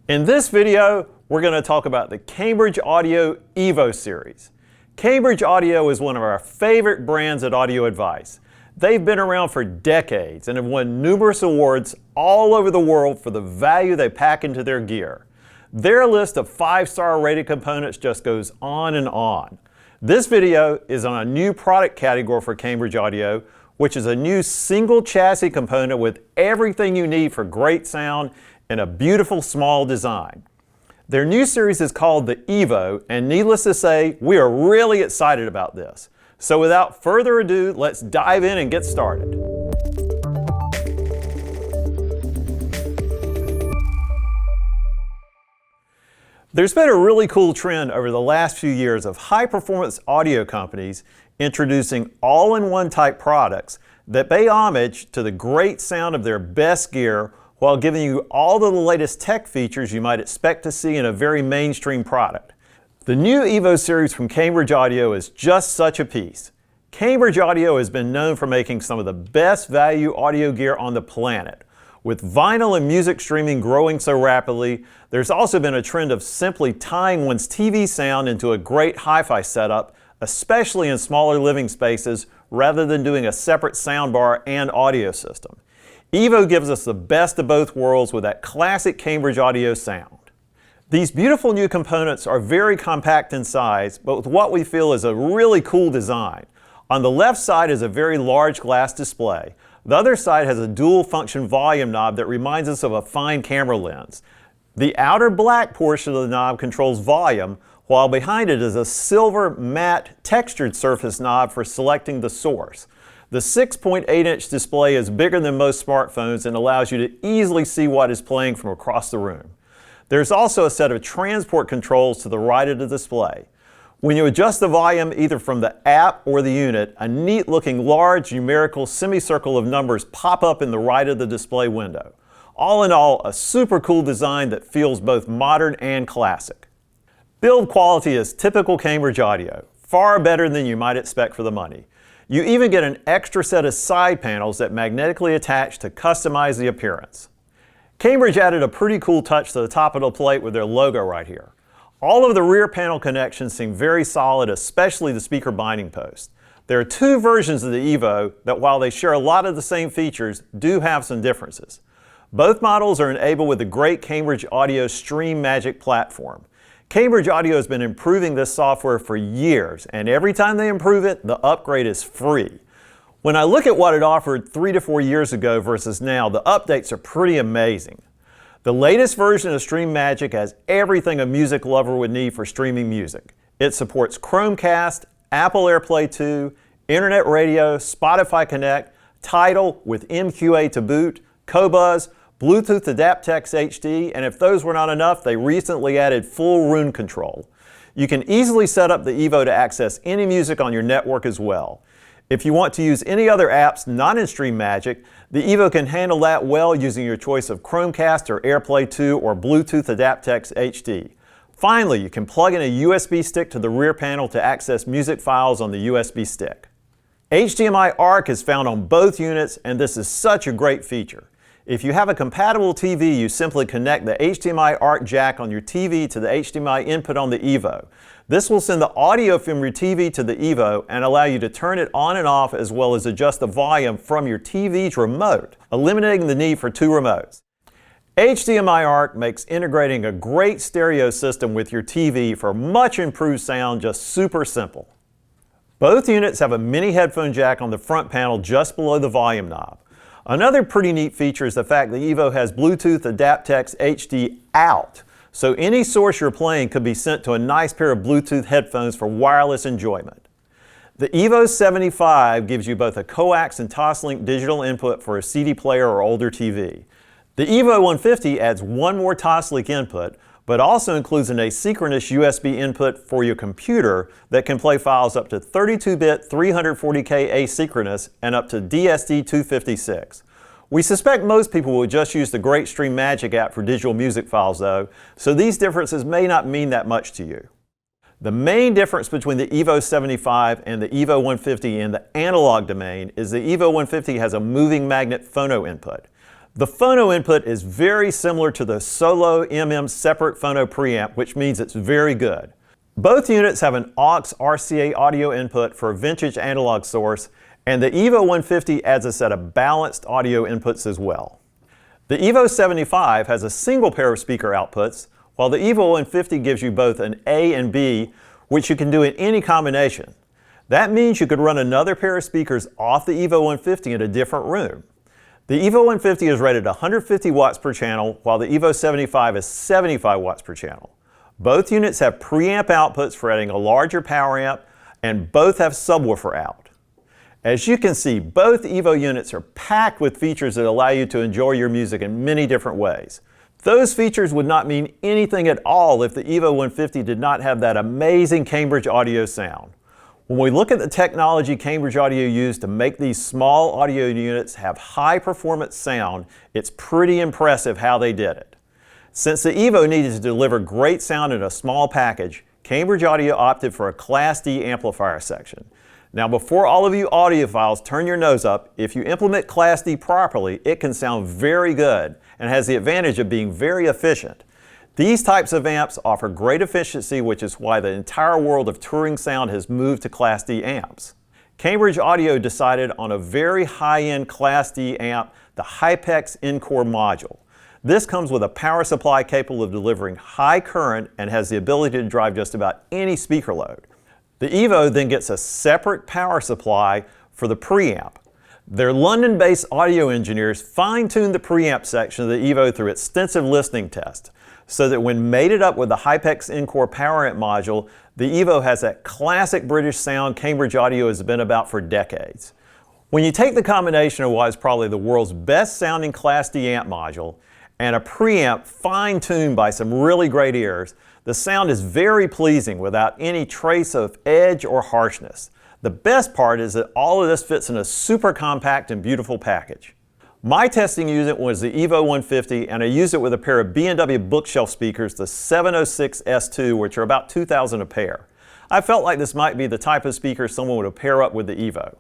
In this video, we're going to talk about the Cambridge Audio Evo series. Cambridge Audio is one of our favorite brands at Audio Advice. They've been around for decades and have won numerous awards all over the world for the value they pack into their gear. Their list of 5-star rated components just goes on and on. This video is on a new product category for Cambridge Audio, which is a new single chassis component with everything you need for great sound and a beautiful small design. Their new series is called the Evo, and needless to say, we are really excited about this. So without further ado, let's dive in and get started. There's been a really cool trend over the last few years of high-performance audio companies introducing all-in-one type products that pay homage to the great sound of their best gear while giving you all of the latest tech features you might expect to see in a very mainstream product. The new Evo series from Cambridge Audio is just such a piece. Cambridge Audio has been known for making some of the best value audio gear on the planet. With vinyl and music streaming growing so rapidly, there's also been a trend of simply tying one's TV sound into a great hi-fi setup, especially in smaller living spaces, rather than doing a separate soundbar and audio system. Evo gives us the best of both worlds with that classic Cambridge Audio sound. These beautiful new components are very compact in size, but with what we feel is a really cool design. On the left side is a very large glass display. The other side has a dual function volume knob that reminds us of a fine camera lens. The outer black portion of the knob controls volume, while behind it is a silver matte textured surface knob for selecting the source. The 6.8-inch display is bigger than most smartphones and allows you to easily see what is playing from across the room. There's also a set of transport controls to the right of the display. When you adjust the volume either from the app or the unit, a neat-looking large numerical semicircle of numbers pop up in the right of the display window. All in all, a super cool design that feels both modern and classic. Build quality is typical Cambridge Audio, far better than you might expect for the money. You even get an extra set of side panels that magnetically attach to customize the appearance. Cambridge added a pretty cool touch to the top of the plate with their logo right here. All of the rear panel connections seem very solid, especially the speaker binding post. There are two versions of the Evo that, while they share a lot of the same features, do have some differences. Both models are enabled with the great Cambridge Audio Stream Magic platform. Cambridge Audio has been improving this software for years, and every time they improve it, the upgrade is free. When I look at what it offered 3 to 4 years ago versus now, the updates are pretty amazing. The latest version of Stream Magic has everything a music lover would need for streaming music. It supports Chromecast, Apple AirPlay 2, Internet Radio, Spotify Connect, Tidal with MQA to boot, Qobuz, Bluetooth adaptX HD, and if those were not enough, they recently added full room control. You can easily set up the Evo to access any music on your network as well. If you want to use any other apps not in Stream Magic, the Evo can handle that well using your choice of Chromecast or AirPlay 2 or Bluetooth adaptX HD. Finally, you can plug in a USB stick to the rear panel to access music files on the USB stick. Hdmi Arc is found on both units, and this is such a great feature. If you have a compatible TV, you simply connect the Hdmi Arc jack on your TV to the HDMI input on the Evo. This will send the audio from your TV to the Evo and allow you to turn it on and off as well as adjust the volume from your TV's remote, eliminating the need for 2 remotes. Hdmi Arc makes integrating a great stereo system with your TV for much improved sound just super simple. Both units have a mini headphone jack on the front panel just below the volume knob. Another pretty neat feature is the fact the Evo has Bluetooth adaptX HD out, so any source you're playing could be sent to a nice pair of Bluetooth headphones for wireless enjoyment. The Evo 75 gives you both a coax and Toslink digital input for a CD player or older TV. The Evo 150 adds one more Toslink input, but also includes an asynchronous USB input for your computer that can play files up to 32-bit 340K asynchronous and up to DSD-256. We suspect most people will just use the great Stream Magic app for digital music files though, so these differences may not mean that much to you. The main difference between the Evo 75 and the Evo 150 in the analog domain is the Evo 150 has a moving magnet phono input. The phono input is very similar to the Solo MM separate phono preamp, which means it's very good. Both units have an aux RCA audio input for a vintage analog source, and the Evo 150 adds a set of balanced audio inputs as well. The Evo 75 has a single pair of speaker outputs, while the Evo 150 gives you both an A and B, which you can do in any combination. That means you could run another pair of speakers off the Evo 150 in a different room. The Evo 150 is rated 150 watts per channel, while the Evo 75 is 75 watts per channel. Both units have preamp outputs for adding a larger power amp, and both have subwoofer out. As you can see, both Evo units are packed with features that allow you to enjoy your music in many different ways. Those features would not mean anything at all if the Evo 150 did not have that amazing Cambridge audio sound. When we look at the technology Cambridge Audio used to make these small audio units have high performance sound, it's pretty impressive how they did it. Since the Evo needed to deliver great sound in a small package, Cambridge Audio opted for a Class D amplifier section. Now, before all of you audiophiles turn your nose up, if you implement Class D properly, it can sound very good and has the advantage of being very efficient. These types of amps offer great efficiency, which is why the entire world of touring sound has moved to Class D amps. Cambridge Audio decided on a very high-end Class D amp, the Hypex Encore module. This comes with a power supply capable of delivering high current and has the ability to drive just about any speaker load. The Evo then gets a separate power supply for the preamp. Their London-based audio engineers fine-tuned the preamp section of the Evo through extensive listening tests, so that when mated up with the Hypex Encore power amp module, the Evo has that classic British sound Cambridge Audio has been about for decades. When you take the combination of what is probably the world's best sounding Class D amp module and a preamp fine-tuned by some really great ears, the sound is very pleasing without any trace of edge or harshness. The best part is that all of this fits in a super compact and beautiful package. My testing unit was the Evo 150, and I used it with a pair of B&W bookshelf speakers, the 706 S2, which are about $2,000 a pair. I felt like this might be the type of speaker someone would pair up with the Evo.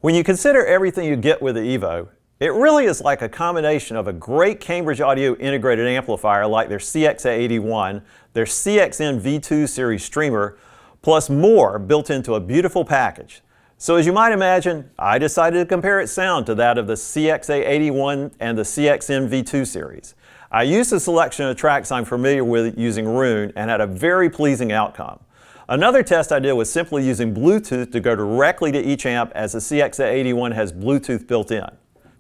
When you consider everything you get with the Evo, it really is like a combination of a great Cambridge Audio integrated amplifier like their CX-A81, their CXN V2 series streamer, plus more built into a beautiful package. So as you might imagine, I decided to compare its sound to that of the CX-A81 and the CXN V2 series. I used a selection of tracks I'm familiar with using Roon and had a very pleasing outcome. Another test I did was simply using Bluetooth to go directly to each amp, as the CX-A81 has Bluetooth built in.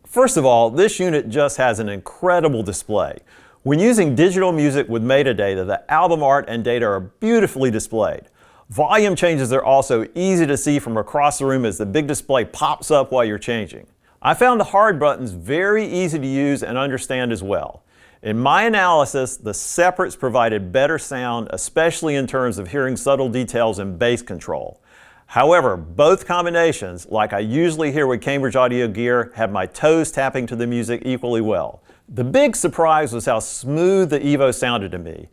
First of all, this unit just has an incredible display. When using digital music with metadata, the album art and data are beautifully displayed. Volume changes are also easy to see from across the room as the big display pops up while you're changing. I found the hard buttons very easy to use and understand as well. In my analysis, the separates provided better sound, especially in terms of hearing subtle details and bass control. However, both combinations, like I usually hear with Cambridge Audio gear, had my toes tapping to the music equally well. The big surprise was how smooth the Evo sounded to me.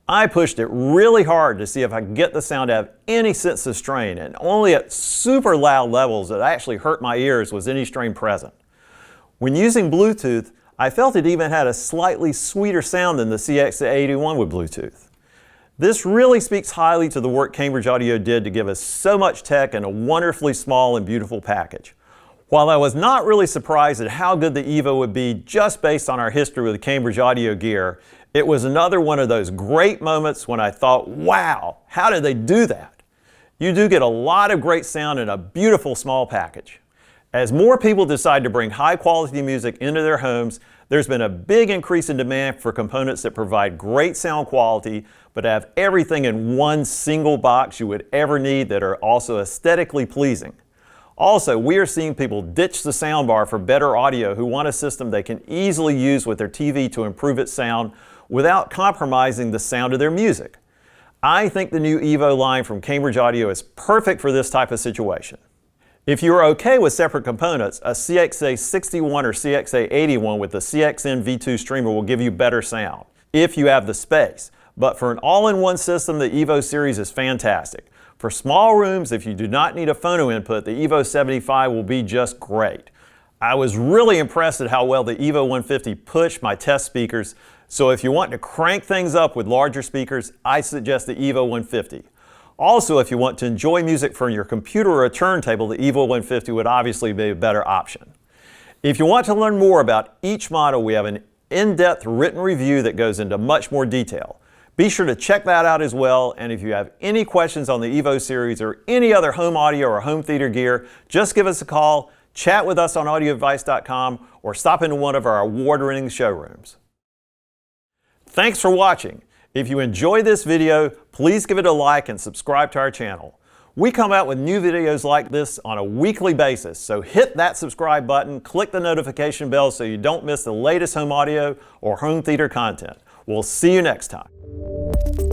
I pushed it really hard to see if I could get the sound to have any sense of strain, and only at super loud levels that actually hurt my ears was any strain present. When using Bluetooth, I felt it even had a slightly sweeter sound than the CX-81 with Bluetooth. This really speaks highly to the work Cambridge Audio did to give us so much tech in a wonderfully small and beautiful package. While I was not really surprised at how good the Evo would be just based on our history with Cambridge Audio gear, it was another one of those great moments when I thought, wow, how did they do that? You do get a lot of great sound in a beautiful small package. As more people decide to bring high quality music into their homes, there's been a big increase in demand for components that provide great sound quality, but have everything in one single box you would ever need that are also aesthetically pleasing. Also, we are seeing people ditch the soundbar for better audio who want a system they can easily use with their TV to improve its sound without compromising the sound of their music. I think the new Evo line from Cambridge Audio is perfect for this type of situation. If you are okay with separate components, a CX-A61 or CX-A81 with the CXN V2 streamer will give you better sound, if you have the space. But for an all-in-one system, the Evo series is fantastic. For small rooms, if you do not need a phono input, the Evo 75 will be just great. I was really impressed at how well the Evo 150 pushed my test speakers, so if you want to crank things up with larger speakers, I suggest the Evo 150. Also, if you want to enjoy music from your computer or a turntable, the Evo 150 would obviously be a better option. If you want to learn more about each model, we have an in-depth written review that goes into much more detail. Be sure to check that out as well, and if you have any questions on the Evo series or any other home audio or home theater gear, just give us a call, chat with us on audioadvice.com, or stop into one of our award-winning showrooms. Thanks for watching. If you enjoyed this video, please give it a like and subscribe to our channel. We come out with new videos like this on a weekly basis, so hit that subscribe button, click the notification bell so you don't miss the latest home audio or home theater content. We'll see you next time.